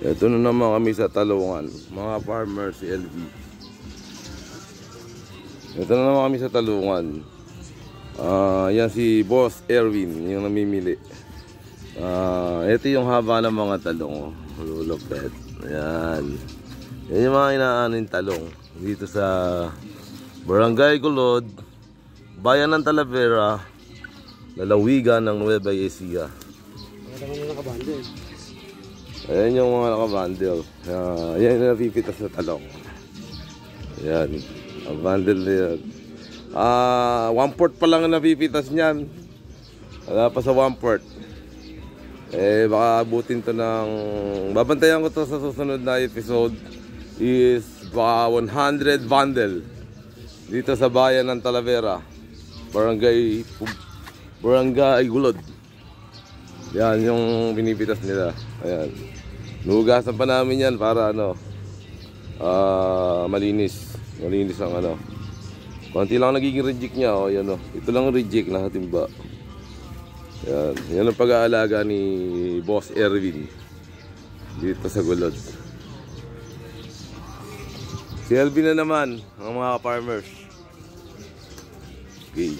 Ito na naman kami sa Talungan, mga farmers, si LV. Ito na naman kami sa Talungan. Yan si Boss Erwin, yung namimili. Ito yung haba ng mga talong. Lulupet. Ayan. Yan yung mga inaanin talong. Dito sa Barangay Gulod, Bayan ng Talavera, lalawigan ng Nueva Ecija. Ayan yung mga nakabundle. Ayan yung napipitas na talong. Ayan. Ang bundle na yan. 1/4 pa lang ang napipitas niyan. Wala pa sa 1/4. Baka abutin to ng... Babantayan ko to sa susunod na episode. Is baka 100 bundle. Dito sa bayan ng Talavera. Barangay Gulod. Yan yung pinipitas nila. Ayan. Nuhugasan pa namin yan para malinis. Malinis ang konti lang nagiging reject niya. Yan, ito lang reject na timba. Yan. Yan ang pag-aalaga ni Boss Erwin dito sa Gulod. Si Elvin na naman ang mga farmers. Okay.